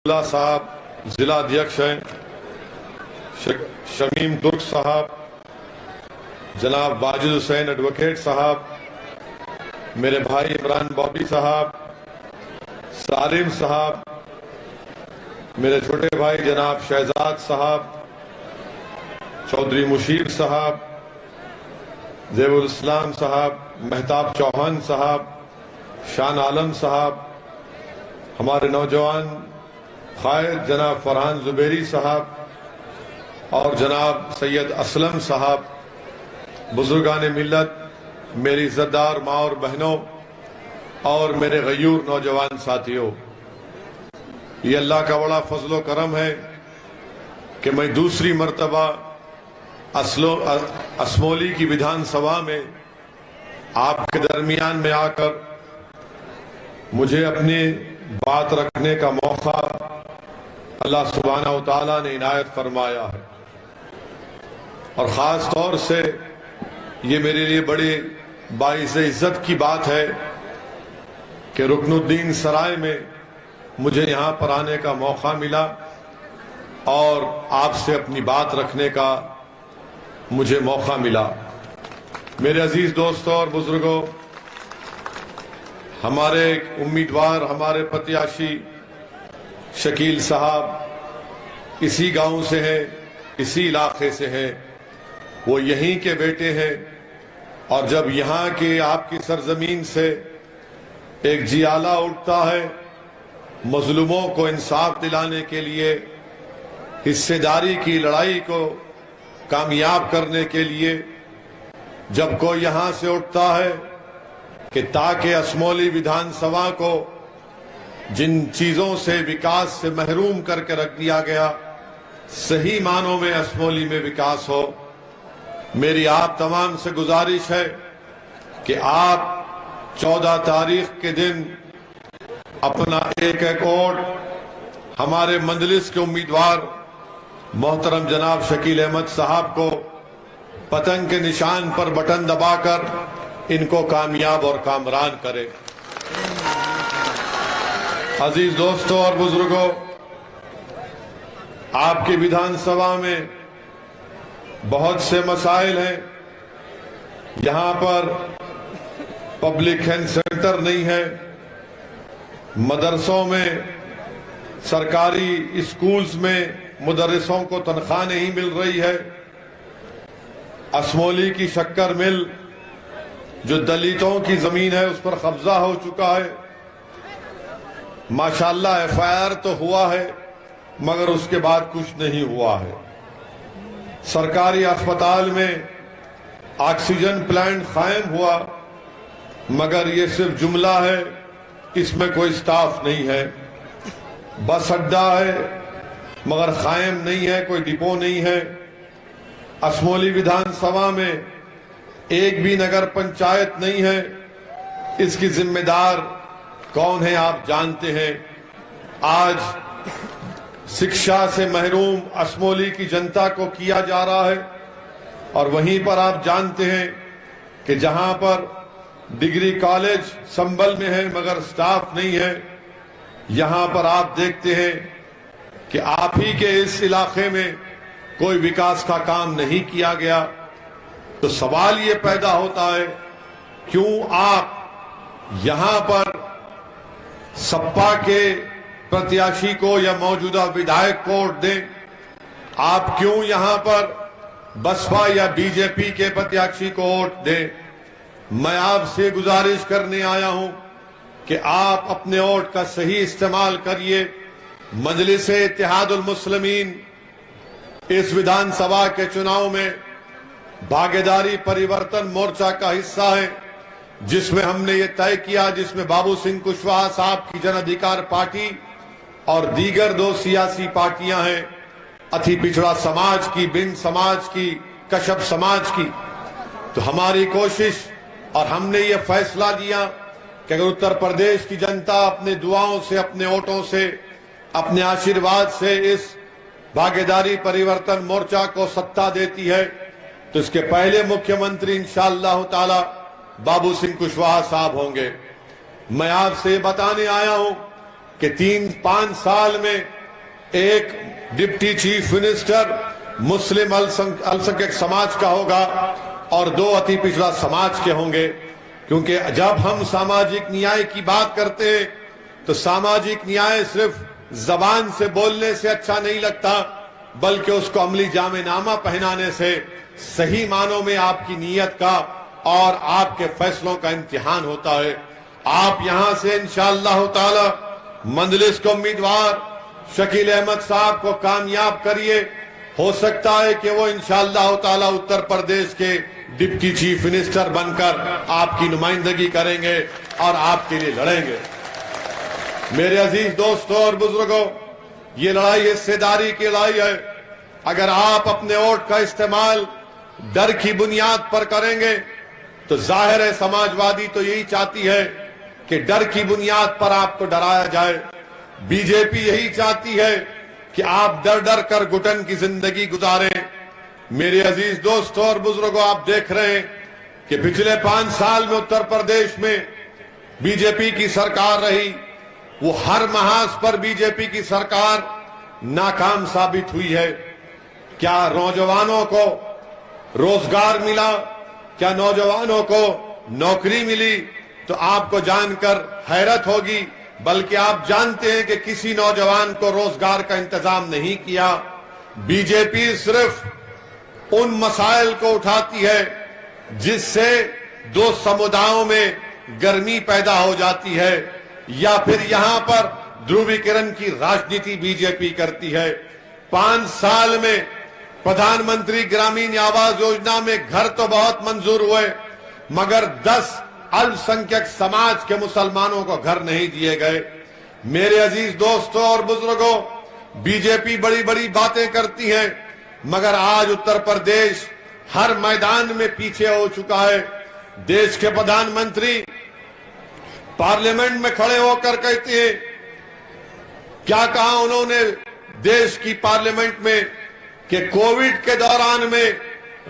اللہ صاحب ضلع ادھیکش ہیں، شمیم ترک صاحب، جناب واجد حسین ایڈوکیٹ صاحب، میرے بھائی عمران بابی صاحب، سالم صاحب، میرے چھوٹے بھائی جناب شہزاد صاحب، چودھری مشیر صاحب، زیب الاسلام صاحب، مہتاب چوہان صاحب، شان عالم صاحب، ہمارے نوجوان قائد جناب فرحان زبیری صاحب اور جناب سید اسلم صاحب، بزرگان ملت، میری عزتدار ماں اور بہنوں اور میرے غیور نوجوان ساتھیوں، یہ اللہ کا بڑا فضل و کرم ہے کہ میں دوسری مرتبہ اسمولی کی ویدھان سبھا میں آپ کے درمیان میں آ کر مجھے اپنی بات رکھنے کا موقع اللہ سبحانہ و تعالیٰ نے عنایت فرمایا ہے، اور خاص طور سے یہ میرے لیے بڑی باعث عزت کی بات ہے کہ رکن الدین سرائے میں مجھے یہاں پر آنے کا موقع ملا اور آپ سے اپنی بات رکھنے کا مجھے موقع ملا۔ میرے عزیز دوستوں اور بزرگوں، ہمارے امیدوار، ہمارے پتیاشی شکیل صاحب اسی گاؤں سے ہیں، اسی علاقے سے ہیں، وہ یہیں کے بیٹے ہیں، اور جب یہاں کے آپ کی سرزمین سے ایک جیالہ اٹھتا ہے مظلوموں کو انصاف دلانے کے لیے، حصے داری کی لڑائی کو کامیاب کرنے کے لیے، جب کوئی یہاں سے اٹھتا ہے کہ تاکہ اسمولی ویدھان سبھا کو جن چیزوں سے وکاس سے محروم کر کے رکھ دیا گیا، صحیح معنوں میں اسمولی میں وکاس ہو، میری آپ تمام سے گزارش ہے کہ آپ 14 تاریخ کے دن اپنا ایک ووٹ ہمارے مجلس کے امیدوار محترم جناب شکیل احمد صاحب کو پتنگ کے نشان پر بٹن دبا کر ان کو کامیاب اور کامران کرے۔ عزیز دوستوں اور بزرگوں، آپ کی ویدھان سبھا میں بہت سے مسائل ہیں، یہاں پر پبلک ہیلتھ سینٹر نہیں ہے، مدرسوں میں، سرکاری اسکولز میں مدرسوں کو تنخواہ نہیں مل رہی ہے، اسمولی کی شکر مل جو دلیتوں کی زمین ہے اس پر قبضہ ہو چکا ہے، ماشاءاللہ ایف آئی آر تو ہوا ہے مگر اس کے بعد کچھ نہیں ہوا ہے، سرکاری اسپتال میں آکسیجن پلانٹ قائم ہوا مگر یہ صرف جملہ ہے، اس میں کوئی سٹاف نہیں ہے، بس اڈا ہے مگر قائم نہیں ہے، کوئی ڈپو نہیں ہے، اسمولی ویدھان سبھا میں ایک بھی نگر پنچایت نہیں ہے، اس کی ذمہ دار کون ہے آپ جانتے ہیں۔ آج شکشا سے محروم اسمولی کی جنتا کو کیا جا رہا ہے، اور وہیں پر آپ جانتے ہیں کہ جہاں پر ڈگری کالج سنبل میں ہے مگر سٹاف نہیں ہے، یہاں پر آپ دیکھتے ہیں کہ آپ ہی کے اس علاقے میں کوئی وکاس کا کام نہیں کیا گیا، تو سوال یہ پیدا ہوتا ہے کیوں آپ یہاں پر سپا کے پرتیاشی کو یا موجودہ ودھائک کو ووٹ دیں، آپ کیوں یہاں پر بسپا یا بی جے پی کے پرتیاشی کو ووٹ دیں۔ میں آپ سے گزارش کرنے آیا ہوں کہ آپ اپنے ووٹ کا صحیح استعمال کریے، مجلس اتحاد المسلمین اس ویدھان سبھا کے چناؤ میں بھاگیداری پریورتن مورچہ کا حصہ ہے، جس میں ہم نے یہ طے کیا، جس میں بابو سنگھ کشواہا صاحب کی جن ادھیکار پارٹی اور دیگر 2 سیاسی پارٹیاں ہیں، اتھی پچھڑا سماج کی، بن سماج کی، کشب سماج کی۔ تو ہماری کوشش اور ہم نے یہ فیصلہ لیا کہ اگر اتر پردیش کی جنتا اپنے دعاؤں سے، اپنے ووٹوں سے، اپنے آشیرواد سے اس بھاگیداری پریورتن مورچہ کو ستہ دیتی ہے تو اس کے پہلے مکھیہ منتری انشاءاللہ تعالی بابو سنگھ کشواہا صاحب ہوں گے۔ میں آپ سے بتانے آیا ہوں کہ 3-5 سال میں ایک ڈپٹی چیف منسٹر مسلم السنکھیک سماج کا ہوگا اور 2 اتی پچھڑا سماج کے ہوں گے، کیونکہ جب ہم ساماجک نیائے کی بات کرتے ہیں تو ساماجک نیائے صرف زبان سے بولنے سے اچھا نہیں لگتا، بلکہ اس کو عملی جامع نامہ پہنانے سے صحیح معنوں میں آپ کی نیت کا اور آپ کے فیصلوں کا امتحان ہوتا ہے۔ آپ یہاں سے انشاءاللہ تعالی مجلس کو امیدوار شکیل احمد صاحب کو کامیاب کریے، ہو سکتا ہے کہ وہ انشاءاللہ تعالی اتر پردیش کے ڈپٹی چیف منسٹر بن کر آپ کی نمائندگی کریں گے اور آپ کے لیے لڑیں گے۔ میرے عزیز دوستوں اور بزرگوں، یہ لڑائی حصے داری کی لڑائی ہے۔ اگر آپ اپنے ووٹ کا استعمال ڈر کی بنیاد پر کریں گے تو ظاہر ہے سماجوادی تو یہی چاہتی ہے کہ ڈر کی بنیاد پر آپ کو ڈرایا جائے، بی جے پی یہی چاہتی ہے کہ آپ ڈر ڈر کر گھٹن کی زندگی گزاریں۔ میرے عزیز دوستوں اور بزرگوں، آپ دیکھ رہے ہیں کہ پچھلے 5 سال میں اتر پردیش میں بی جے پی کی سرکار رہی، وہ ہر محاذ پر بی جے پی کی سرکار ناکام ثابت ہوئی ہے۔ کیا نوجوانوں کو روزگار ملا؟ کیا نوجوانوں کو نوکری ملی؟ تو آپ کو جان کر حیرت ہوگی، بلکہ آپ جانتے ہیں کہ کسی نوجوان کو روزگار کا انتظام نہیں کیا۔ بی جے پی صرف ان مسائل کو اٹھاتی ہے جس سے 2 سموداؤں میں گرمی پیدا ہو جاتی ہے، یا پھر یہاں پر دھروی کرن کی راجنیتی بی جے پی کرتی ہے۔ 5 سال میں پردھان منتری گرامین آواس یوجنا میں گھر تو بہت منظور ہوئے، مگر 10 السنکھیک سماج کے مسلمانوں کو گھر نہیں دیے گئے۔ میرے عزیز دوستوں اور بزرگوں، بی جے پی بڑی بڑی باتیں کرتی ہیں، مگر آج اتر پردیش ہر میدان میں پیچھے ہو چکا ہے۔ دیش کے پردھان منتری پارلیمنٹ میں کھڑے ہو کر کہتے ہیں، کیا کہا انہوں نے دیش کی پارلیمنٹ میں کہ کووڈ کے دوران میں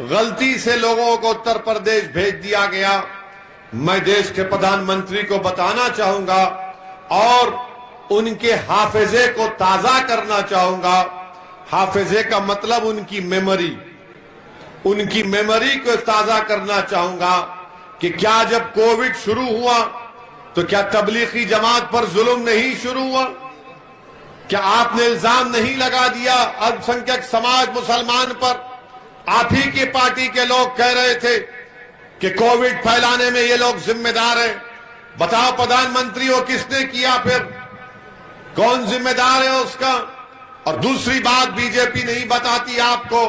غلطی سے لوگوں کو اتر پردیش بھیج دیا گیا۔ میں دیش کے پردھان منتری کو بتانا چاہوں گا اور ان کے حافظے کو تازہ کرنا چاہوں گا۔ حافظے کا مطلب ان کی میموری کو تازہ کرنا چاہوں گا کہ کیا جب کووڈ شروع ہوا تو کیا تبلیغی جماعت پر ظلم نہیں شروع ہوا؟ کیا آپ نے الزام نہیں لگا دیا السنکھیک سماج مسلمان پر؟ آپ ہی کی پارٹی کے لوگ کہہ رہے تھے کہ کووڈ پھیلانے میں یہ لوگ ذمہ دار ہیں۔ بتاؤ پردھان منتری وہ کس نے کیا؟ پھر کون ذمہ دار ہے اس کا؟ اور دوسری بات بی جے پی نہیں بتاتی آپ کو،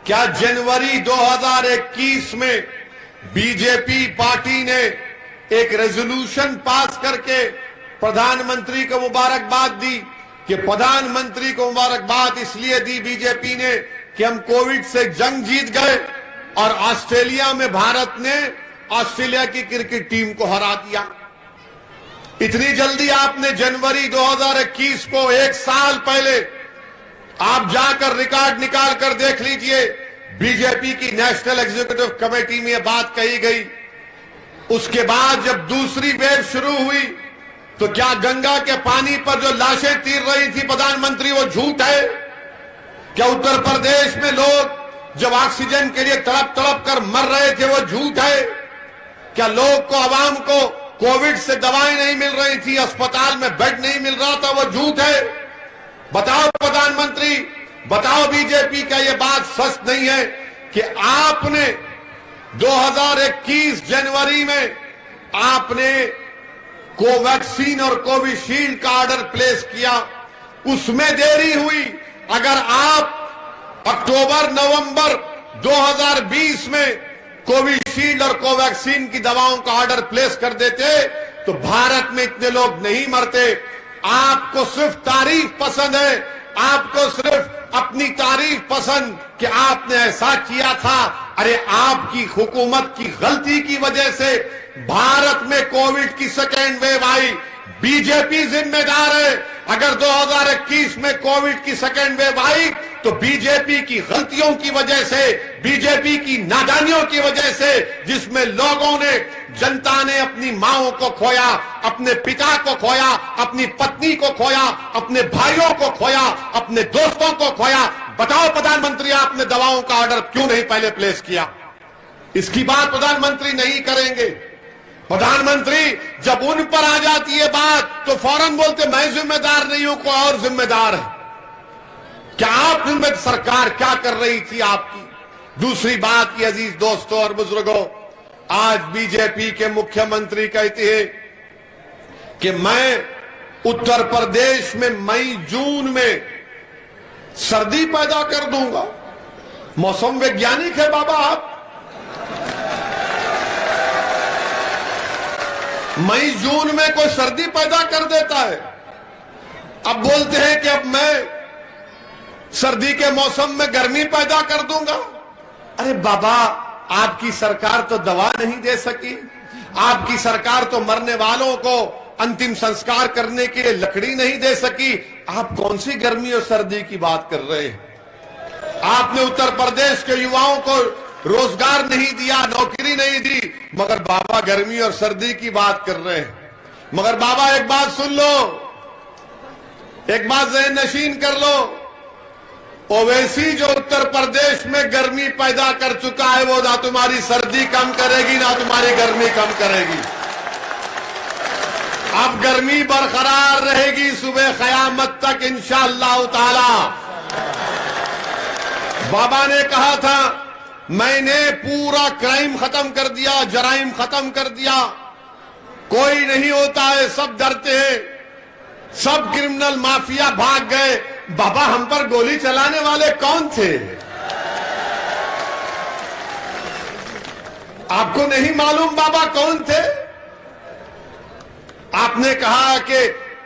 کیا جنوری 2021 میں بی جے پی پارٹی نے ایک ریزولوشن پاس کر کے پردھان منتری کو مبارکباد دی کہ پردھان منتری کو مبارکباد اس لیے دی بی جے پی نے کہ ہم کووڈ سے جنگ جیت گئے اور آسٹریلیا میں بھارت نے آسٹریلیا کی کرکٹ ٹیم کو ہرا دیا۔ اتنی جلدی آپ نے جنوری 2021 کو 1 سال پہلے آپ جا کر ریکارڈ نکال کر دیکھ لیجئے، بی جے پی کی نیشنل ایگزیکٹو کمیٹی میں یہ بات کہی گئی۔ اس کے بعد جب دوسری ویو شروع ہوئی تو کیا گنگا کے پانی پر جو لاشیں تیر رہی تھی پردھان منتری وہ جھوٹ ہے؟ کیا اتر پردیش میں لوگ جب آکسیجن کے لیے تڑپ تڑپ کر مر رہے تھے وہ جھوٹ ہے؟ کیا لوگ کو عوام کو کووڈ سے دوائیں نہیں مل رہی تھی، اسپتال میں بیڈ نہیں مل رہا تھا، وہ جھوٹ ہے؟ بتاؤ پردھان منتری، بتاؤ بی جے پی، کا یہ بات سچ نہیں ہے کہ آپ نے 2021 جنوری میں آپ نے کوویکسین اور کوویشیلڈ کا آرڈر پلیس کیا، اس میں دیری ہوئی۔ اگر آپ اکتوبر نومبر 2020 میں کوویشیلڈ اور کوویکسین کی دواؤں کا آرڈر پلیس کر دیتے تو بھارت میں اتنے لوگ نہیں مرتے۔ آپ کو صرف تعریف پسند ہے، آپ کو صرف اپنی تعریف پسند کہ آپ نے ایسا کیا تھا۔ ارے آپ کی حکومت کی غلطی کی وجہ سے بھارت میں کووڈ کی سیکنڈ ویو آئی، بی جے پی ذمہ دار ہے۔ اگر 2021 میں کووڈ کی سیکنڈ ویو آئی تو بی جے پی کی غلطیوں کی وجہ سے، بی جے پی کی نادانیوں کی وجہ سے، جس میں لوگوں نے، جنتا نے اپنی ماؤں کو کھویا، اپنے پتا کو کھویا، اپنی پتنی کو کھویا، اپنے بھائیوں کو کھویا، اپنے دوستوں کو کھویا۔ بتاؤ پردھان منتری، آپ نے دواؤں کا آرڈر کیوں نہیں پہلے پلیس کیا؟ اس کی بات پردھان منتری نہیں کریں گے۔ پردھان منتری جب ان پر آ جاتی ہے بات تو فوراً بولتے میں ذمہ دار نہیں ہوں، کوئی اور ذمہ دار ہے۔ کیا آپ سرکار کیا کر رہی تھی آپ کی؟ دوسری بات یہ عزیز دوستوں اور بزرگوں، آج بی جے پی کے مکھیہ منتری کہتے ہیں کہ میں اتر پردیش میں مئی جون میں سردی پیدا کر دوں گا۔ موسم ویگیانک ہے بابا آپ، مئی جون میں کوئی سردی پیدا کر دیتا ہے؟ اب بولتے ہیں کہ اب میں سردی کے موسم میں گرمی پیدا کر دوں گا۔ ارے بابا، آپ کی سرکار تو دوا نہیں دے سکی، آپ کی سرکار تو مرنے والوں کو انتم سنسکار کرنے کے لیے لکڑی نہیں دے سکی، آپ کون سی گرمی اور سردی کی بات کر رہے ہیں؟ آپ نے اتر پردیش کے یواؤں کو روزگار نہیں دیا، نوکری نہیں دی، مگر بابا گرمی اور سردی کی بات کر رہے ہیں۔ مگر بابا ایک بات سن لو، ایک بات ذہن نشین کر لو، اویسی جو اتر پردیش میں گرمی پیدا کر چکا ہے وہ نہ تمہاری سردی کم کرے گی نہ تمہاری گرمی کم کرے گی۔ اب گرمی برقرار رہے گی صبح قیامت تک انشاءاللہ تعالی۔ بابا نے کہا تھا میں نے پورا کرائم ختم کر دیا، جرائم ختم کر دیا، کوئی نہیں ہوتا ہے، سب ڈرتے ہیں، سب کرمنل مافیا بھاگ گئے۔ بابا ہم پر گولی چلانے والے کون تھے؟ آپ کو نہیں معلوم بابا کون تھے؟ آپ نے کہا کہ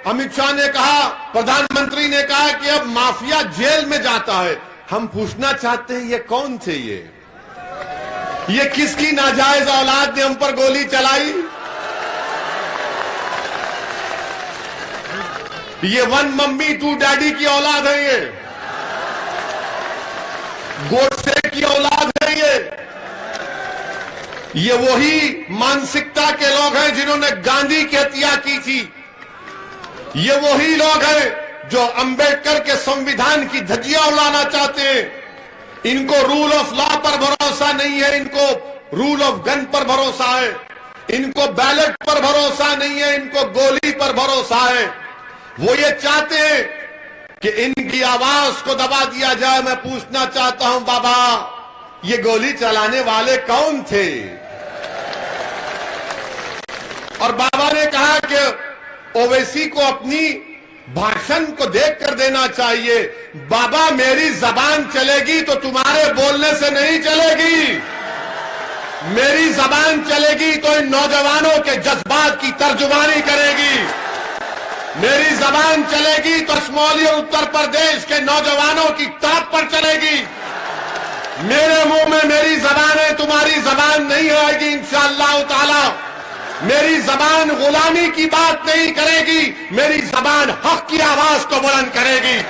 امت شاہ نے کہا، پردھان منتری نے کہا کہ اب مافیا جیل میں جاتا ہے۔ ہم پوچھنا چاہتے ہیں یہ کون تھے؟ یہ کس کی ناجائز اولاد نے ہم پر گولی چلائی؟ یہ ون ممی ٹو ڈیڈی کی اولاد ہے، یہ گوڈسے کی اولاد ہے، یہ وہی مانسکتا کے لوگ ہیں جنہوں نے گاندھی کی ہتیا کی تھی، یہ وہی لوگ ہیں جو امبیڈکر کے سمویدھان کی دھجیاں اڑانا چاہتے ہیں۔ ان کو رول آف لا پر بھروسہ نہیں ہے، ان کو رول آف گن پر بھروسہ ہے، ان کو بیلٹ پر بھروسہ نہیں ہے، ان کو گولی پر بھروسہ ہے۔ وہ یہ چاہتے ہیں کہ ان کی آواز کو دبا دیا جائے۔ میں پوچھنا چاہتا ہوں بابا یہ گولی چلانے والے کون تھے؟ اور بابا نے کہا کہ اویسی کو اپنی بھاشن کو دیکھ کر دینا چاہیے۔ بابا میری زبان چلے گی تو تمہارے بولنے سے نہیں چلے گی، میری زبان چلے گی تو ان نوجوانوں کے جذبات کی ترجمانی کرے گی، میری زبان چلے گی تو شمالی اور اتر پردیش کے نوجوانوں کی طرف پر چلے گی۔ میرے منہ میں میری زبان ہے، تمہاری زبان نہیں آئے گی انشاءاللہ تعالی۔ میری زبان غلامی کی بات نہیں کرے گی، میری زبان حق کی آواز کو بلند کرے گی۔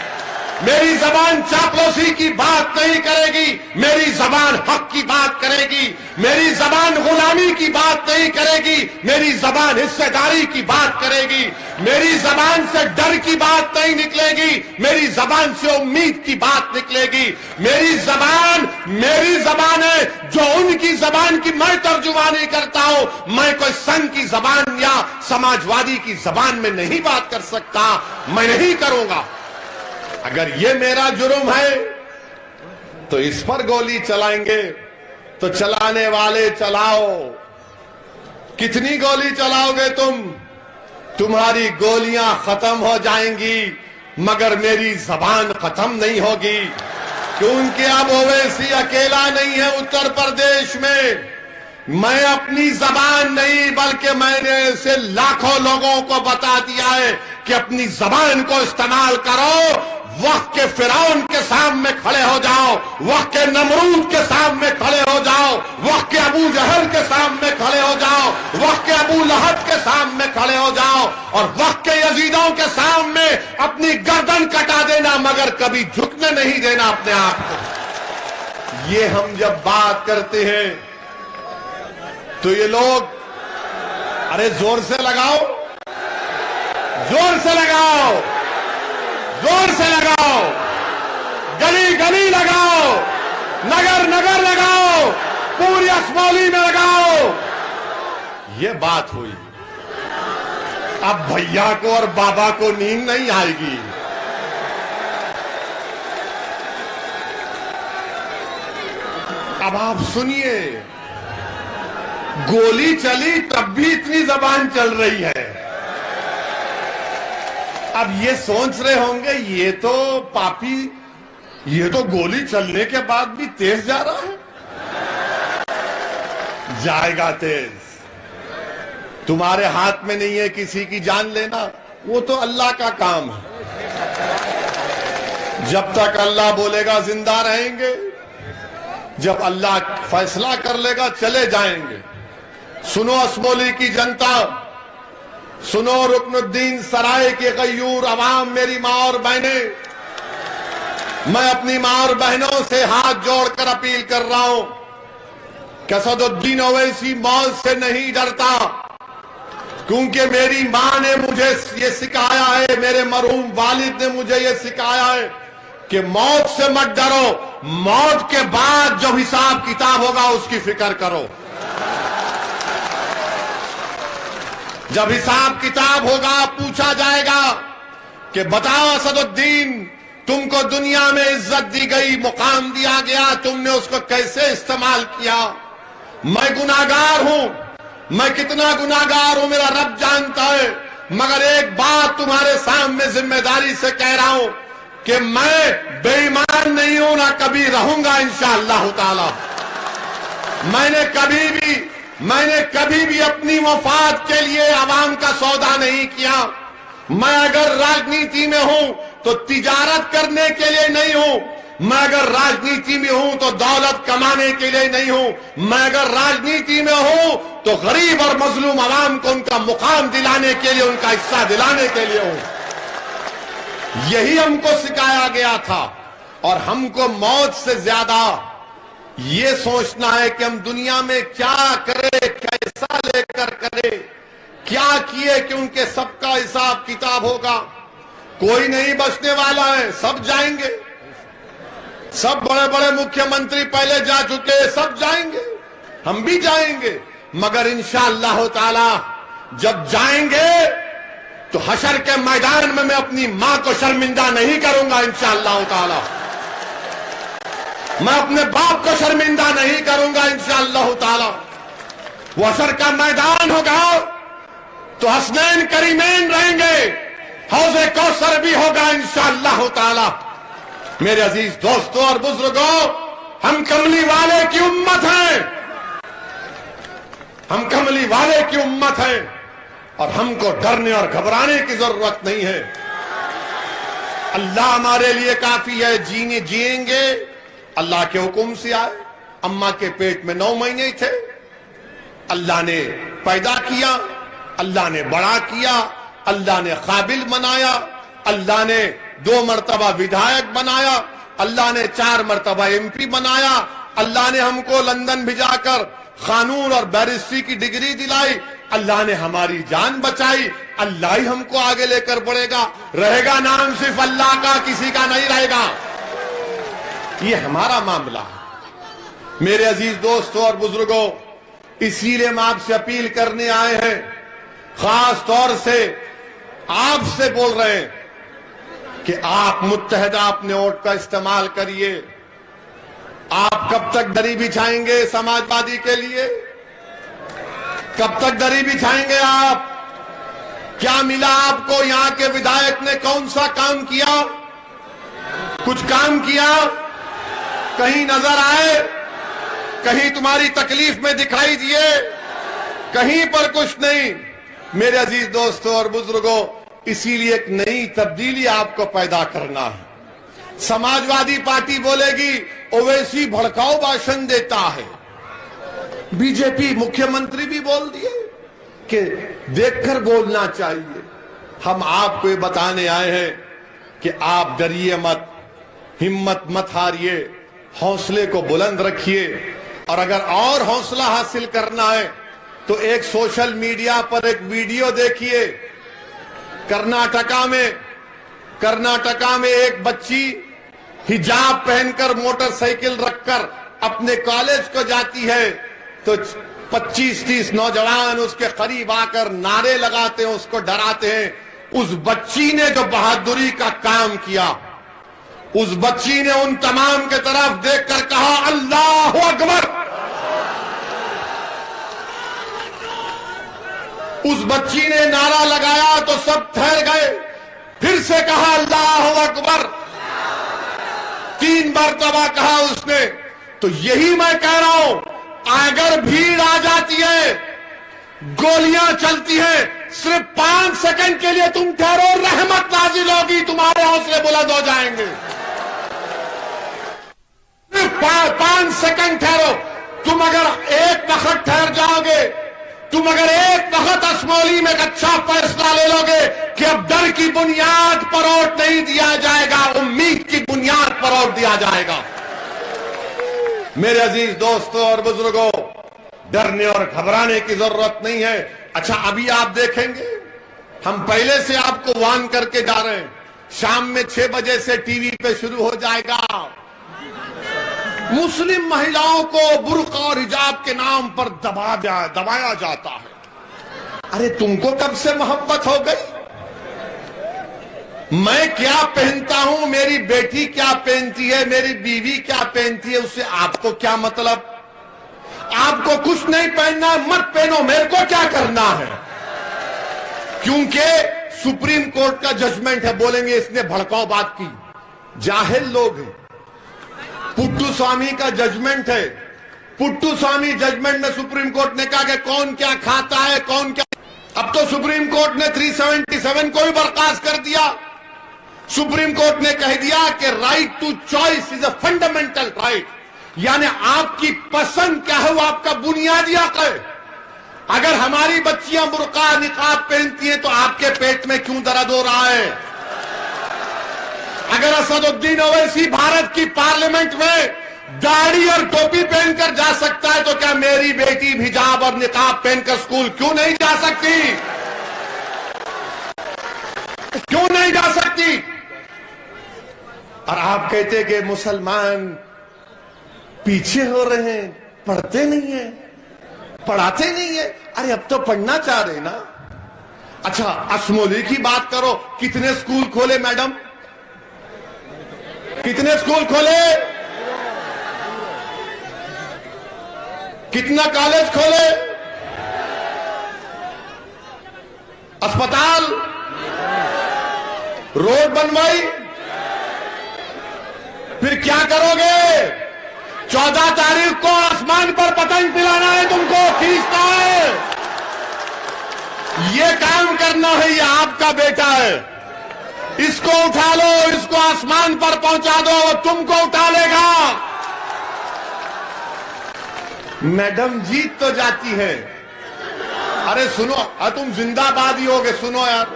میری زبان چاپلوسی کی بات نہیں کرے گی، میری زبان حق کی بات کرے گی۔ میری زبان غلامی کی بات نہیں کرے گی، میری زبان حصہ داری کی بات کرے گی۔ میری زبان سے ڈر کی بات نہیں نکلے گی، میری زبان سے امید کی بات نکلے گی۔ میری زبان ہے جو ان کی زبان کی میں ترجمانی کرتا ہوں۔ میں کوئی سنگھ کی زبان یا سماجوادی کی زبان میں نہیں بات کر سکتا، میں نہیں کروں گا۔ اگر یہ میرا جرم ہے تو اس پر گولی چلائیں گے تو چلانے والے چلاؤ، کتنی گولی چلاؤ گے تم؟ تمہاری گولیاں ختم ہو جائیں گی مگر میری زبان ختم نہیں ہوگی، کیونکہ اب اویسی اکیلا نہیں ہے اتر پردیش میں۔ میں اپنی زبان نہیں بلکہ میں نے اسے لاکھوں لوگوں کو بتا دیا ہے کہ اپنی زبان کو استعمال کرو۔ وقت کے فرعون کے سامنے کھڑے ہو جاؤ، وقت کے نمرود کے سامنے کھڑے ہو جاؤ، وقت کے ابو جہل کے سامنے کھڑے ہو جاؤ، وقت کے ابو لہب کے سامنے کھڑے ہو جاؤ اور وقت کے یزیدوں کے سامنے اپنی گردن کٹا دینا مگر کبھی جھکنے نہیں دینا اپنے آپ کو۔ یہ ہم جب بات کرتے ہیں تو یہ لوگ ارے زور سے لگاؤ، زور سے لگاؤ، زور سے لگاؤ، گلی گلی لگاؤ، نگر نگر لگاؤ، پوری اسمولی میں لگاؤ۔ یہ بات ہوئی۔ اب بھیا کو اور بابا کو نیند نہیں آئے گی۔ اب آپ سنیے، گولی چلی تب بھی اتنی زبان چل رہی ہے۔ اب یہ سوچ رہے ہوں گے یہ تو پاپی، یہ تو گولی چلنے کے بعد بھی تیز جا رہا ہے۔ جائے گا تیز، تمہارے ہاتھ میں نہیں ہے کسی کی جان لینا، وہ تو اللہ کا کام ہے۔ جب تک اللہ بولے گا زندہ رہیں گے، جب اللہ فیصلہ کر لے گا چلے جائیں گے۔ سنو اسمولی کی جنتا، سنو رکن الدین سرائے کے غیور عوام، میری ماں اور بہنیں، میں اپنی ماں اور بہنوں سے ہاتھ جوڑ کر اپیل کر رہا ہوں کہ اسد الدین اویسی موت سے نہیں ڈرتا، کیونکہ میری ماں نے مجھے یہ سکھایا ہے، میرے مرحوم والد نے مجھے یہ سکھایا ہے کہ موت سے مت ڈرو، موت کے بعد جو حساب کتاب ہوگا اس کی فکر کرو۔ جب حساب کتاب ہوگا پوچھا جائے گا کہ بتاؤ اسد الدین، تم کو دنیا میں عزت دی گئی، مقام دیا گیا، تم نے اس کو کیسے استعمال کیا؟ میں گناہگار ہوں، میں کتنا گناہگار ہوں میرا رب جانتا ہے، مگر ایک بات تمہارے سامنے ذمہ داری سے کہہ رہا ہوں کہ میں بے ایمان نہیں ہوں، نہ کبھی رہوں گا انشاءاللہ تعالی۔ میں نے کبھی بھی اپنی مفاد کے لیے عوام کا سودا نہیں کیا۔ میں اگر راجنیتی میں ہوں تو تجارت کرنے کے لیے نہیں ہوں، میں اگر راجنیتی میں ہوں تو دولت کمانے کے لیے نہیں ہوں، میں اگر راجنیتی میں ہوں تو غریب اور مظلوم عوام کو ان کا مقام دلانے کے لیے، ان کا حصہ دلانے کے لیے ہوں۔ یہی ہم کو سکھایا گیا تھا، اور ہم کو موت سے زیادہ یہ سوچنا ہے کہ ہم دنیا میں کیا کرے، کیسا لے کر کرے، کیا کیے کہ ان کے سب کا حساب کتاب ہوگا۔ کوئی نہیں بچنے والا ہے، سب جائیں گے۔ سب بڑے بڑے مکھیہ منتری پہلے جا چکے، سب جائیں گے، ہم بھی جائیں گے، مگر انشاءاللہ تعالی جب جائیں گے تو حشر کے میدان میں اپنی ماں کو شرمندہ نہیں کروں گا انشاءاللہ تعالی، میں اپنے باپ کو شرمندہ نہیں کروں گا انشاءاللہ تعالی۔ وہ حشر کا میدان ہوگا تو حسنین کریمین رہیں گے، حوض کوثر بھی ہوگا انشاءاللہ تعالی۔ میرے عزیز دوستوں اور بزرگوں، ہم کملی والے کی امت ہیں، ہم کملی والے کی امت ہیں، اور ہم کو ڈرنے اور گھبرانے کی ضرورت نہیں ہے۔ اللہ ہمارے لیے کافی ہے، جئیں گے اللہ کے حکم سے آئے۔ اماں کے پیٹ میں 9 مہینے تھے، اللہ نے پیدا کیا، اللہ نے بڑا کیا، اللہ نے قابل بنایا، اللہ نے 2 مرتبہ ودھائک بنایا، اللہ نے 4 مرتبہ MP بنایا، اللہ نے ہم کو لندن بھجا کر قانون اور بیرسٹری کی ڈگری دلائی، اللہ نے ہماری جان بچائی، اللہ ہی ہم کو آگے لے کر بڑھے گا، رہے گا نام صرف اللہ کا، کسی کا نہیں رہے گا۔ یہ ہمارا معاملہ ہے۔ میرے عزیز دوستوں اور بزرگوں، اسی لیے ہم آپ سے اپیل کرنے آئے ہیں، خاص طور سے آپ سے بول رہے ہیں کہ آپ متحدہ اپنے ووٹ کا استعمال کریے۔ آپ کب تک دری بچھائیں گے سماجوادی کے لیے؟ کب تک دری بچھائیں گے آپ؟ کیا ملا آپ کو؟ یہاں کے ودھائک نے کون سا کام کیا؟ کچھ کام کیا؟ کہیں نظر آئے؟ کہیں تمہاری تکلیف میں دکھائی دیے؟ کہیں پر کچھ نہیں۔ میرے عزیز دوستوں اور بزرگوں، اسی لیے ایک نئی تبدیلی آپ کو پیدا کرنا ہے۔ سماجوادی پارٹی بولے گی اویسی بھڑکاؤ بھاشن دیتا ہے، بی جے پی مکھیہ منتری بھی بول دیے، کہ دیکھ کر بولنا چاہیے. ہم آپ کو یہ بتانے آئے ہیں کہ آپ ڈریے مت, ہمت مت ہاریے, حوصلے کو بلند رکھیے. اور اگر اور حوصلہ حاصل کرنا ہے تو ایک سوشل میڈیا پر ایک ویڈیو دیکھیے. کرناٹکا میں ایک بچی حجاب پہن کر موٹر سائیکل رکھ کر اپنے کالج کو جاتی ہے تو 25-30 نوجوان اس کے قریب آ کر نعرے لگاتے ہیں, اس کو ڈراتے ہیں. اس بچی نے جو بہادری کا کام کیا, اس بچی نے ان تمام کے طرف دیکھ کر کہا اللہ اکبر. اس بچی نے نعرہ لگایا تو سب ٹھہر گئے, پھر سے کہا اللہ اکبر, 3 مرتبہ کہا اس نے. تو یہی میں کہہ رہا ہوں, اگر بھیڑ آ جاتی ہے, گولیاں چلتی ہیں, صرف 5 سیکنڈ کے لیے تم ٹھہرو, رحمت نازل ہوگی, تمہارے حوصلے بلند ہو جائیں گے. صرف 5 سیکنڈ ٹھہرو. تم اگر ایک وقت ٹھہر جاؤ گے, تم اگر ایک وقت اسمبلی میں ایک اچھا فیصلہ لے لو گے کہ اب ڈر کی بنیاد پر ووٹ نہیں دیا جائے گا, امید کی بنیاد پر ووٹ دیا جائے گا. میرے عزیز دوستوں اور بزرگوں, ڈرنے اور گھبرانے کی ضرورت نہیں ہے. اچھا, ابھی آپ دیکھیں گے, ہم پہلے سے آپ کو وارن کر کے جا رہے ہیں, شام میں 6 بجے سے ٹی وی پہ شروع ہو جائے گا مسلم مہیلاؤں کو برقع اور حجاب کے نام پر دبایا جاتا ہے. ارے تم کو کب سے محبت ہو گئی؟ میں کیا پہنتا ہوں, میری بیٹی کیا پہنتی ہے, میری بیوی کیا پہنتی ہے, اس سے آپ کو کیا مطلب؟ آپ کو کچھ نہیں پہننا, مت پہنو, میرے کو کیا کرنا ہے؟ کیونکہ سپریم کورٹ کا ججمنٹ ہے. بولیں گے اس نے بھڑکاؤ بات کی, جاہل لوگ ہیں. پٹو سوامی کا ججمنٹ ہے. پٹو سوامی ججمنٹ میں سپریم کورٹ نے کہا کہ کون کیا کھاتا ہے, کون کیا. اب تو سپریم کورٹ نے 377 کو بھی برخاست کر دیا. سپریم کورٹ نے کہہ دیا کہ right to choice is a fundamental right, یعنی آپ کی پسند کیا ہے وہ آپ کا بنیادی حق ہے. اگر ہماری بچیاں برقع نقاب پہنتی ہیں تو آپ کے پیٹ میں کیوں درد ہو رہا ہے؟ اگر اسد الدین اویسی بھارت کی پارلیمنٹ میں داڑھی اور ٹوپی پہن کر جا سکتا ہے تو کیا میری بیٹی حجاب اور نقاب پہن کر اسکول کیوں نہیں جا سکتی؟ کیوں نہیں جا سکتی؟ اور آپ کہتے کہ مسلمان پیچھے ہو رہے ہیں, پڑھتے نہیں ہیں, پڑھاتے نہیں ہیں. ارے اب تو پڑھنا چاہ رہے نا. اچھا, اسمبلی کی بات کرو, کتنے اسکول کھولے میڈم؟ کتنے اسکول کھولے؟ کتنا کالج کھولے؟ اسپتال, روڈ بنوائی. پھر کیا کرو گے؟ 14 تاریخ کو آسمان پر پتنگ پلانا ہے, تم کو کھینچنا ہے, یہ کام کرنا ہے. یہ آپ کا بیٹا ہے, اس کو اٹھا لو, اس کو آسمان پر پہنچا دو, تم کو اٹھا لے گا. میڈم جیت تو جاتی ہے. ارے سنو, تم زندہ باد ہی ہوگے, سنو یار,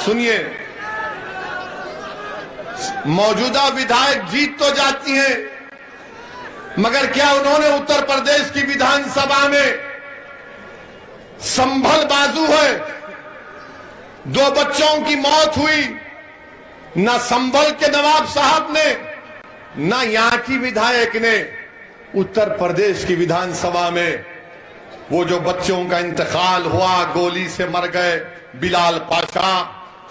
سنیے. موجودہ ودھائک جیت تو جاتی ہیں, مگر کیا انہوں نے اتر پردیش کی ودھان سبھا میں سنبھل بازو ہے, 2 بچوں کی موت ہوئی, نہ سنبھل کے نواب صاحب نے نہ یہاں کی ودھائک نے اتر پردیش کی ودھان سبھا میں وہ جو بچوں کا انتقال ہوا, گولی سے مر گئے, بلال پاشا,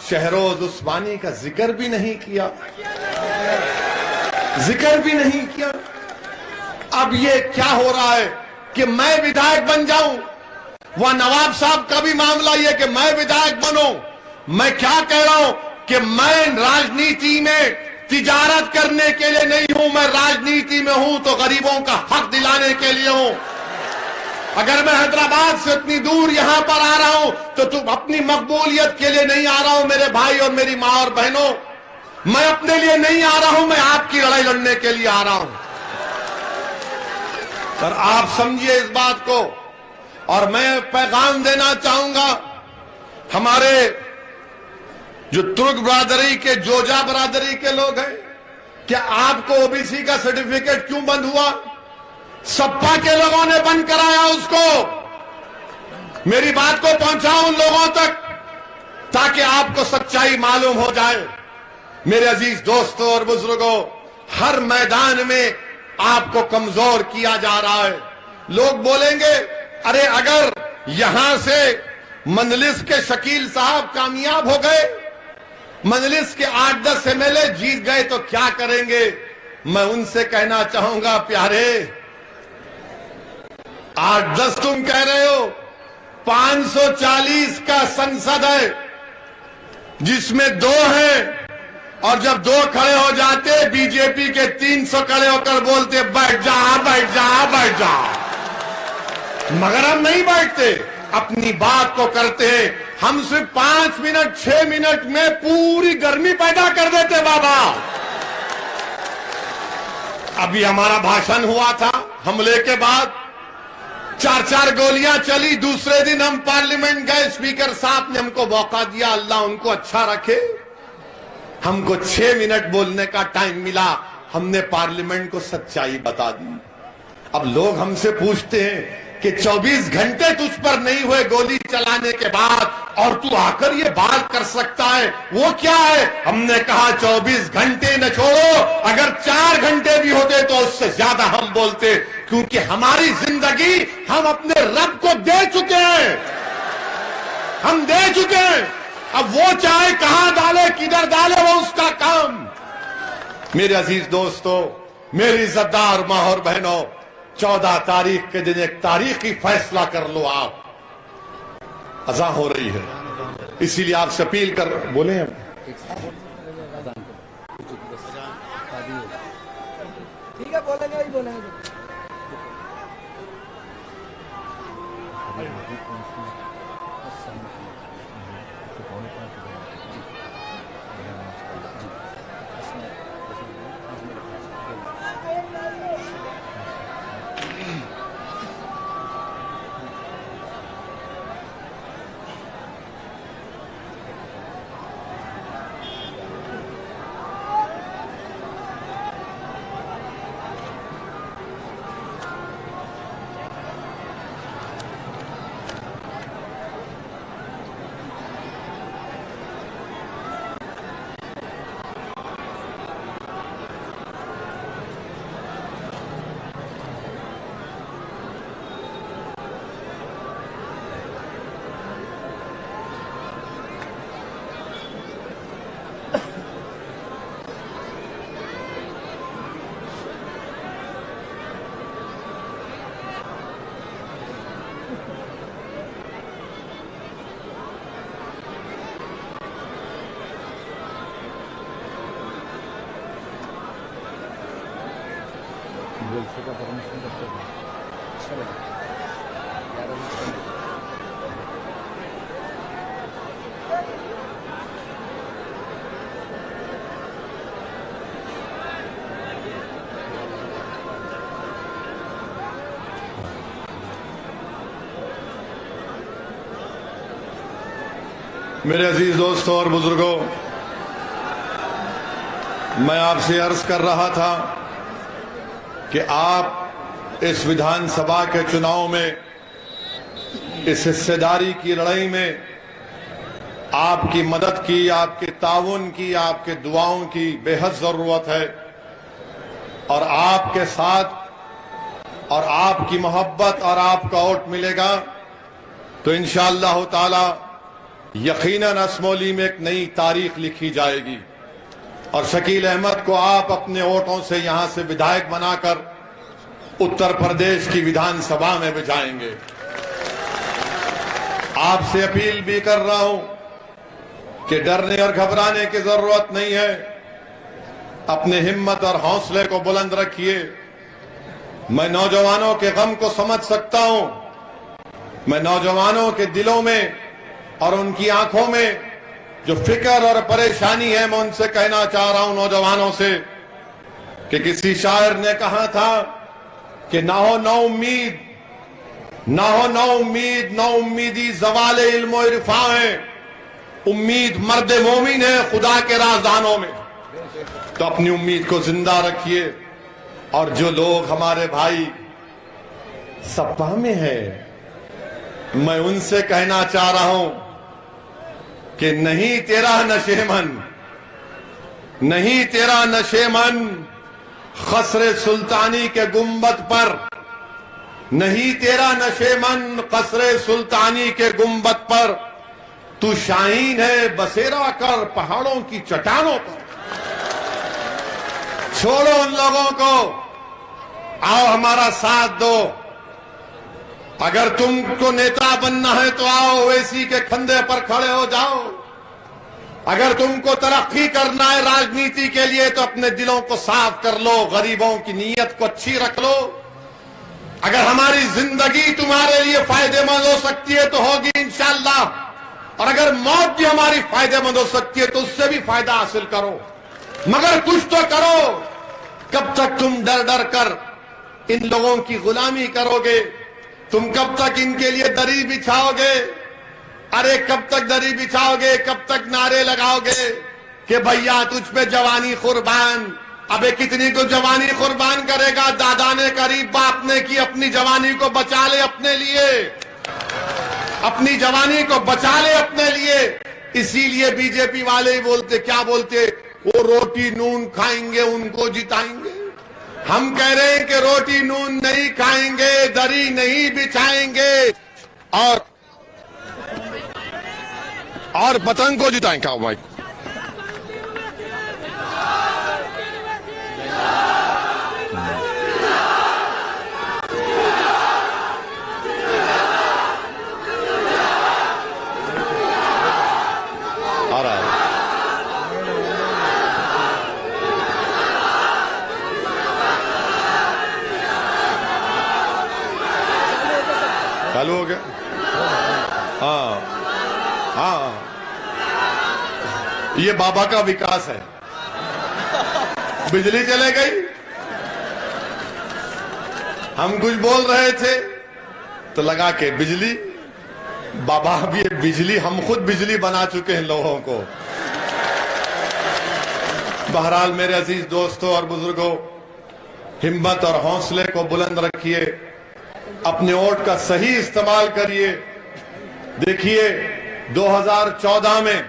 شہروز عثمانی کا ذکر بھی نہیں کیا, ذکر بھی نہیں کیا. اب یہ کیا ہو رہا ہے کہ میں ودھائک بن جاؤں؟ وہ نواب صاحب کا بھی معاملہ یہ کہ میں ودھائک بنوں. میں کیا کہہ رہا ہوں کہ میں راجنیتی میں تجارت کرنے کے لیے نہیں ہوں, میں راجنیتی میں ہوں تو غریبوں کا حق دلانے کے لیے ہوں. اگر میں حیدرآباد سے اتنی دور یہاں پر آ رہا ہوں تو تم اپنی مقبولیت کے لیے نہیں آ رہا ہوں میرے بھائی اور میری ماں اور بہنوں, میں اپنے لیے نہیں آ رہا ہوں, میں آپ کی لڑائی لڑنے کے لیے آ رہا ہوں. اور آپ سمجھیے اس بات کو, اور میں پیغام دینا چاہوں گا ہمارے جو ترک برادری کے جوجا برادری کے لوگ ہیں، کیا آپ کو او بی سی کا سرٹیفکیٹ کیوں بند ہوا؟ سپا کے لوگوں نے بند کرایا اس کو۔ میری بات کو پہنچاؤ ان لوگوں تک تاکہ آپ کو سچائی معلوم ہو جائے۔ میرے عزیز دوستوں اور بزرگوں، ہر میدان میں آپ کو کمزور کیا جا رہا ہے۔ لوگ بولیں گے ارے اگر یہاں سے مجلس کے شکیل صاحب کامیاب ہو گئے، مجلس کے 8-10 MLA جیت گئے تو کیا کریں گے؟ میں ان سے کہنا چاہوں گا پیارے، 8-10 تم کہہ رہے ہو، 540 کا سنسد ہے جس میں 2 ہیں، اور جب 2 کھڑے ہو جاتے بی جے پی کے 300 کھڑے ہو کر بولتے بیٹھ جا بیٹھ جا بیٹھ جا، مگر ہم نہیں بیٹھتے، اپنی بات کو کرتے ہیں۔ ہم صرف 5 منٹ 6 منٹ میں پوری گرمی پیدا کر دیتے بابا۔ ابھی ہمارا بھاشن ہوا تھا حملے کے بعد، 4 گولیاں چلی، دوسرے دن ہم پارلیمنٹ گئے، اسپیکر صاحب نے ہم کو موقع دیا، اللہ ان کو اچھا رکھے، ہم کو 6 منٹ بولنے کا ٹائم ملا، ہم نے پارلیمنٹ کو سچائی بتا دی۔ اب لوگ ہم سے پوچھتے ہیں کہ 24 گھنٹے تجھ پر نہیں ہوئے گولی چلانے کے بعد اور تو آ کر یہ بات کر سکتا ہے، وہ کیا ہے؟ ہم نے کہا 24 گھنٹے نہ چھوڑو، اگر 4 گھنٹے بھی ہوتے تو اس سے زیادہ ہم بولتے، کیونکہ ہماری زندگی ہم اپنے رب کو دے چکے ہیں، ہم دے چکے ہیں۔ اب وہ چاہے کہاں ڈالے کدھر ڈالے وہ اس کا کام۔ میرے عزیز دوستو، میری عزتدار ماں اور بہنوں، 14 تاریخ کے دن ایک تاریخی فیصلہ کر لو آپ۔ اذان ہو رہی ہے، اسی لیے آپ سے اپیل کر بولیں ہم ٹھیک ہے، بولیں گے وہی بولیں گے۔ میرے عزیز دوستوں اور بزرگوں، میں آپ سے عرض کر رہا تھا کہ آپ اس ودھان سبھا کے چناؤ میں، اس حصے داری کی لڑائی میں آپ کی مدد کی، آپ کے تعاون کی، آپ کے دعاؤں کی بے حد ضرورت ہے، اور آپ کے ساتھ اور آپ کی محبت اور آپ کا ووٹ ملے گا تو انشاءاللہ تعالی یقیناً اسمولی میں ایک نئی تاریخ لکھی جائے گی، اور شکیل احمد کو آپ اپنے ووٹوں سے یہاں سے ودھائک بنا کر اتر پردیش کی ودھان سبھا میں بھیجائیں گے۔ آپ سے اپیل بھی کر رہا ہوں کہ ڈرنے اور گھبرانے کی ضرورت نہیں ہے، اپنے ہمت اور حوصلے کو بلند رکھیے۔ میں نوجوانوں کے غم کو سمجھ سکتا ہوں، میں نوجوانوں کے دلوں میں اور ان کی آنکھوں میں جو فکر اور پریشانی ہے، میں ان سے کہنا چاہ رہا ہوں نوجوانوں سے کہ کسی شاعر نے کہا تھا کہ نہ ہو نا امید نہ ہو نہ امید، نہ امیدی زوال علم و عرفاں ہے، امید مرد مومن ہے خدا کے رازدانوں میں۔ تو اپنی امید کو زندہ رکھیے، اور جو لوگ ہمارے بھائی سپا میں ہے، میں ان سے کہنا چاہ رہا ہوں کہ نہیں تیرا نشیمن، نہیں تیرا نشیمن قصر سلطانی کے گنبد پر، نہیں تیرا نشیمن قصر سلطانی کے گنبد پر، تو شاہین ہے بسیرا کر پہاڑوں کی چٹانوں پر۔ چھوڑو ان لوگوں کو، آؤ ہمارا ساتھ دو۔ اگر تم کو نیتا بننا ہے تو آؤ اویسی کے کھندے پر کھڑے ہو جاؤ۔ اگر تم کو ترقی کرنا ہے راجنیتی کے لیے تو اپنے دلوں کو صاف کر لو، غریبوں کی نیت کو اچھی رکھ لو۔ اگر ہماری زندگی تمہارے لیے فائدہ مند ہو سکتی ہے تو ہوگی انشاءاللہ، اور اگر موت بھی ہماری فائدہ مند ہو سکتی ہے تو اس سے بھی فائدہ حاصل کرو، مگر کچھ تو کرو۔ کب تک تم ڈر ڈر کر ان لوگوں کی غلامی کرو گے؟ تم کب تک ان کے لیے دری بچھاؤ گے؟ ارے کب تک دری بچھاؤ گے؟ کب تک نعرے لگاؤ گے کہ بھیا تجھ پہ جوانی قربان؟ ابے کتنی کو جوانی قربان کرے گا؟ دادا نے قریب باپ نے کی، اپنی جوانی کو بچا لے اپنے لیے، اپنی جوانی کو بچا لے اپنے لیے۔ اسی لیے بی جے پی والے ہی بولتے، کیا بولتے؟ وہ روٹی نون کھائیں گے ان کو جتائیں گے۔ ہم کہہ رہے ہیں کہ روٹی نون نہیں کھائیں گے، دری نہیں بچھائیں گے، اور پتنگ کو جتائیں گے۔ بھائی چالو ہو گیا؟ ہاں ہاں، یہ بابا کا وکاس ہے۔ بجلی چلے گئی، ہم کچھ بول رہے تھے تو لگا کہ بجلی، بابا اب یہ بجلی، ہم خود بجلی بنا چکے ہیں لوگوں کو۔ بہرحال میرے عزیز دوستوں اور بزرگوں، ہمت اور حوصلے کو بلند رکھیے، اپنے ووٹ کا صحیح استعمال کریے۔ دیکھیے 2014 میں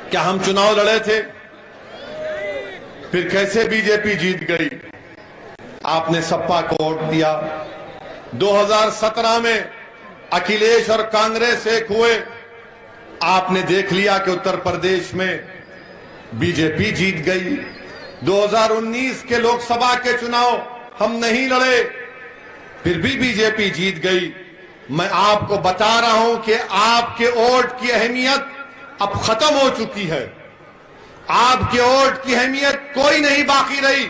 کیا ہم چناؤ لڑے تھے؟ پھر کیسے بی جے پی جیت گئی؟ آپ نے سپا کو ووٹ دیا۔ 2017 میں اکھلیش اور کانگریس ایک ہوئے، آپ نے دیکھ لیا کہ اتر پردیش میں بی جے پی جیت گئی۔ 2019 کے لوک سبھا کے چناؤ ہم نہیں لڑے، پھر بھی بی جے پی جیت گئی۔ میں آپ کو بتا رہا ہوں کہ آپ کے ووٹ کی اہمیت اب ختم ہو چکی ہے، آپ کے ووٹ کی اہمیت کوئی نہیں باقی رہی۔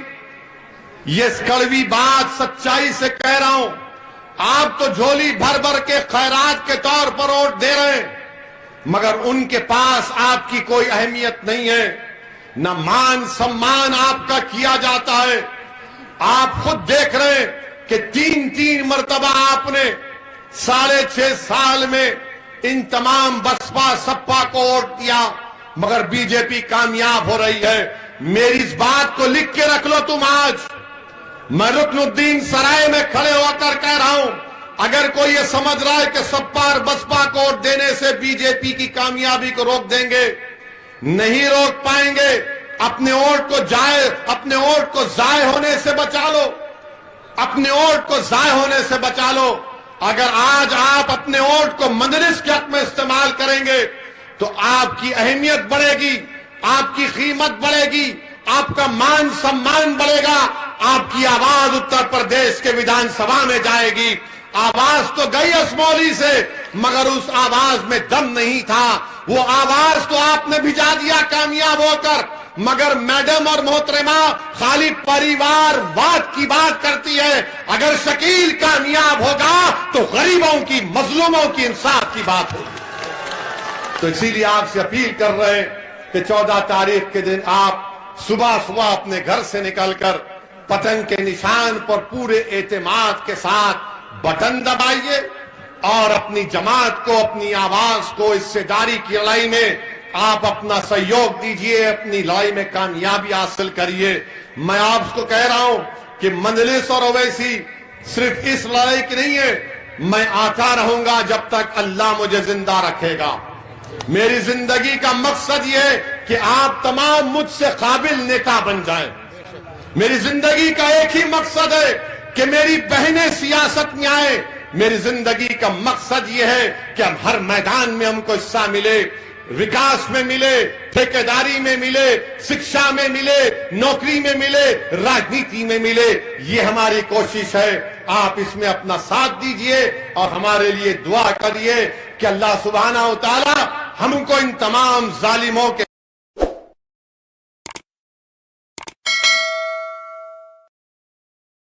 یہ کڑوی بات سچائی سے کہہ رہا ہوں، آپ تو جھولی بھر بھر کے خیرات کے طور پر ووٹ دے رہے ہیں، مگر ان کے پاس آپ کی کوئی اہمیت نہیں ہے، نہ مان سمان آپ کا کیا جاتا ہے۔ آپ خود دیکھ رہے ہیں کہ تین مرتبہ آپ نے 6.5 سال میں ان تمام بسپا سپا کو ووٹ دیا، مگر بی جے پی کامیاب ہو رہی ہے۔ میری اس بات کو لکھ کے رکھ لو تم آج۔ میں رکن الدین سرائے میں کھڑے ہو کر کہہ رہا ہوں، اگر کوئی یہ سمجھ رہا ہے کہ سپا اور بسپا کو ووٹ دینے سے بی جے پی کی کامیابی کو روک دیں گے، نہیں روک پائیں گے۔ اپنے ووٹ کو ضائع ہونے سے بچا لو، اپنے ووٹ کو ضائع ہونے سے بچا لو۔ اگر آج آپ اپنے ووٹ کو مندرس کے حق میں استعمال کریں گے تو آپ کی اہمیت بڑھے گی، آپ کی قیمت بڑھے گی، آپ کا مان سمان بڑھے گا، آپ کی آواز اتر پردیش کے ویدھان سبھا میں جائے گی۔ آواز تو گئی اسمولی سے، مگر اس آواز میں دم نہیں تھا، وہ آواز تو آپ نے بھجا دیا کامیاب ہو کر۔ مگر میڈم اور محترمہ خالی پریوار واد کی بات کرتی ہے، اگر شکیل کامیاب ہوگا تو غریبوں کی، مظلوموں کی انصاف کی بات ہوگی۔ تو اسی لیے آپ سے اپیل کر رہے ہیں کہ 14 تاریخ کے دن آپ صبح اپنے گھر سے نکل کر پتنگ کے نشان پر پورے اعتماد کے ساتھ بٹن دبائیے، اور اپنی جماعت کو، اپنی آواز کو اس سے جاری کی لڑائی میں آپ اپنا سہیوگ دیجئے، اپنی لڑائی میں کامیابی حاصل کریے۔ میں آپ کو کہہ رہا ہوں کہ مجلس اور اویسی صرف اس لڑائی کی نہیں ہے، میں آتا رہوں گا جب تک اللہ مجھے زندہ رکھے گا۔ میری زندگی کا مقصد یہ ہے کہ آپ تمام مجھ سے قابل نیتا بن جائیں۔ میری زندگی کا ایک ہی مقصد ہے کہ میری بہنیں سیاست میں آئیں۔ میری زندگی کا مقصد یہ ہے کہ اب ہر میدان میں ہم کو حصہ ملے، وکاس میں ملے، ٹھیکیداری میں ملے، شکشا میں ملے، نوکری میں ملے، راجنیتی میں ملے۔ یہ ہماری کوشش ہے۔ آپ اس میں اپنا ساتھ دیجئے اور ہمارے لیے دعا کریے کہ اللہ سبحانہ و تعالی ہم کو ان تمام ظالموں کے